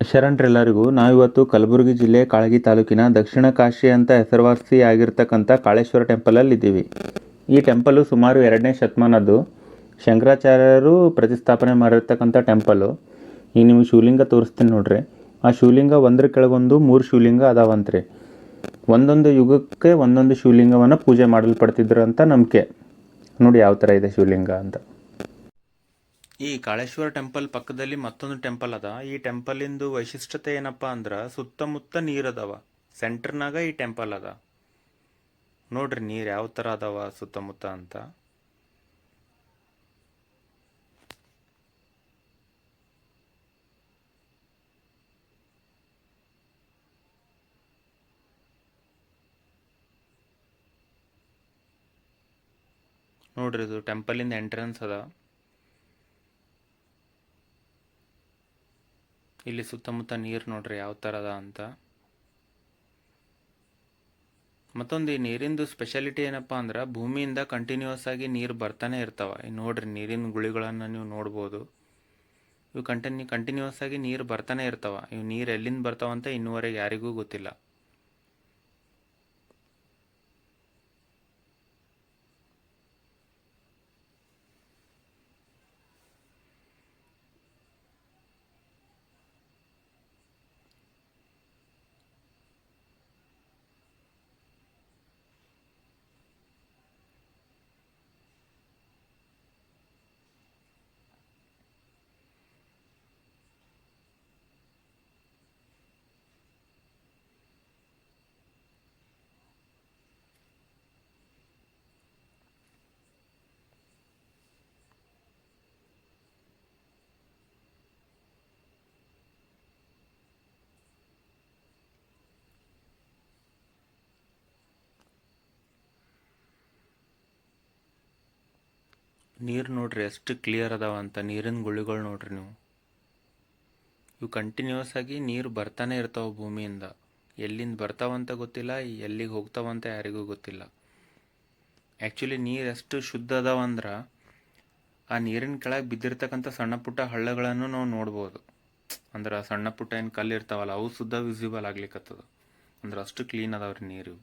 ಶರಣ್ರೆಲ್ಲರಿಗೂ ನಾವಿವತ್ತು ಕಲಬುರಗಿ ಜಿಲ್ಲೆ ಕಾಳಗಿ ತಾಲೂಕಿನ ದಕ್ಷಿಣ ಕಾಶಿ ಅಂತ ಹೆಸರುವಾಸಿಯಾಗಿರ್ತಕ್ಕಂಥ ಕಾಳೇಶ್ವರ ಟೆಂಪಲಲ್ಲಿ ಇದ್ದೀವಿ. ಈ ಟೆಂಪಲು ಸುಮಾರು 2ನೇ ಶತಮಾನದ್ದು. ಶಂಕರಾಚಾರ್ಯರು ಪ್ರತಿಷ್ಠಾಪನೆ ಮಾಡಿರ್ತಕ್ಕಂಥ ಟೆಂಪಲು. ಈಗ ನಿಮಗೆ ಶಿವಲಿಂಗ ತೋರಿಸ್ತೀನಿ ನೋಡ್ರಿ. ಆ ಶಿವಲಿಂಗ ಒಂದ್ರ ಕೆಳಗೊಂದು 3 ಶಿವಲಿಂಗ ಅದಾವಂತ್ರಿ. ಒಂದೊಂದು ಯುಗಕ್ಕೆ ಒಂದೊಂದು ಶಿವಲಿಂಗವನ್ನು ಪೂಜೆ ಮಾಡಲ್ಪಡ್ತಿದ್ರು ಅಂತ ನಂಬಿಕೆ. ನೋಡಿ ಯಾವ ಥರ ಇದೆ ಶಿವಲಿಂಗ ಅಂತ. ಈ ಕಾಳೇಶ್ವರ ಟೆಂಪಲ್ ಪಕ್ಕದಲ್ಲಿ ಮತ್ತೊಂದು ಟೆಂಪಲ್ ಅದ. ಈ ಟೆಂಪಲಿಂದು ವೈಶಿಷ್ಟ್ಯತೆ ಏನಪ್ಪಾ ಅಂದ್ರ ಸುತ್ತಮುತ್ತ ನೀರ್ ಅದಾವ. ಸೆಂಟರ್ನಾಗ ಈ ಟೆಂಪಲ್ ಅದ. ನೋಡ್ರಿ ನೀರ್ ಯಾವ ತರ ಅದಾವ ಸುತ್ತಮುತ್ತ ಅಂತ. ನೋಡ್ರಿ ಇದು ಟೆಂಪಲಿಂದ ಎಂಟ್ರೆನ್ಸ್ ಅದ. ಇಲ್ಲಿ ಸುತ್ತಮುತ್ತ ನೀರು ನೋಡ್ರಿ ಯಾವ ಥರ ಅದ ಅಂತ. ಮತ್ತೊಂದು ಈ ನೀರಿಂದು ಸ್ಪೆಷಾಲಿಟಿ ಏನಪ್ಪಾ ಅಂದ್ರೆ ಭೂಮಿಯಿಂದ ಕಂಟಿನ್ಯೂಸ್ ಆಗಿ ನೀರು ಬರ್ತಾನೆ ಇರ್ತಾವ. ನೋಡ್ರಿ ನೀರಿನ ಗುಳಿಗಳನ್ನು ನೀವು ನೋಡ್ಬೋದು. ಇವು ಕಂಟಿನ್ಯೂಸ್ ಆಗಿ ನೀರು ಬರ್ತಾನೆ ಇರ್ತಾವ. ಇವು ನೀರು ಎಲ್ಲಿಂದ ಬರ್ತಾವಂತ ಇನ್ನೂವರೆಗೆ ಯಾರಿಗೂ ಗೊತ್ತಿಲ್ಲ. ನೀರು ನೋಡ್ರಿ ಎಷ್ಟು ಕ್ಲಿಯರ್ ಅದಾವ ಅಂತ. ನೀರಿನ ಗುಳಿಗಳು ನೋಡ್ರಿ ನೀವು. ಇವು ಕಂಟಿನ್ಯೂಸ್ ಆಗಿ ನೀರು ಬರ್ತಾನೆ ಇರ್ತಾವ ಭೂಮಿಯಿಂದ. ಎಲ್ಲಿಂದ ಬರ್ತಾವಂತ ಗೊತ್ತಿಲ್ಲ, ಎಲ್ಲಿಗೆ ಹೋಗ್ತಾವಂತ ಯಾರಿಗೂ ಗೊತ್ತಿಲ್ಲ. ಆ್ಯಕ್ಚುಲಿ ನೀರು ಎಷ್ಟು ಶುದ್ಧ ಅದಾವಂದ್ರೆ ಆ ನೀರಿನ ಕೆಳಗೆ ಬಿದ್ದಿರ್ತಕ್ಕಂಥ ಸಣ್ಣ ಪುಟ್ಟ ಹಳ್ಳಗಳನ್ನು ನಾವು ನೋಡ್ಬೋದು. ಅಂದ್ರೆ ಸಣ್ಣ ಪುಟ್ಟ ಏನು ಕಲ್ಲು ಇರ್ತಾವಲ್ಲ ಅವು ಸುದ್ದ ವಿಸಿಬಲ್ ಆಗ್ಲಿಕ್ಕತ್ತದ. ಅಂದ್ರೆ ಅಷ್ಟು ಕ್ಲೀನ್ ಅದಾವ್ರಿ ನೀರು.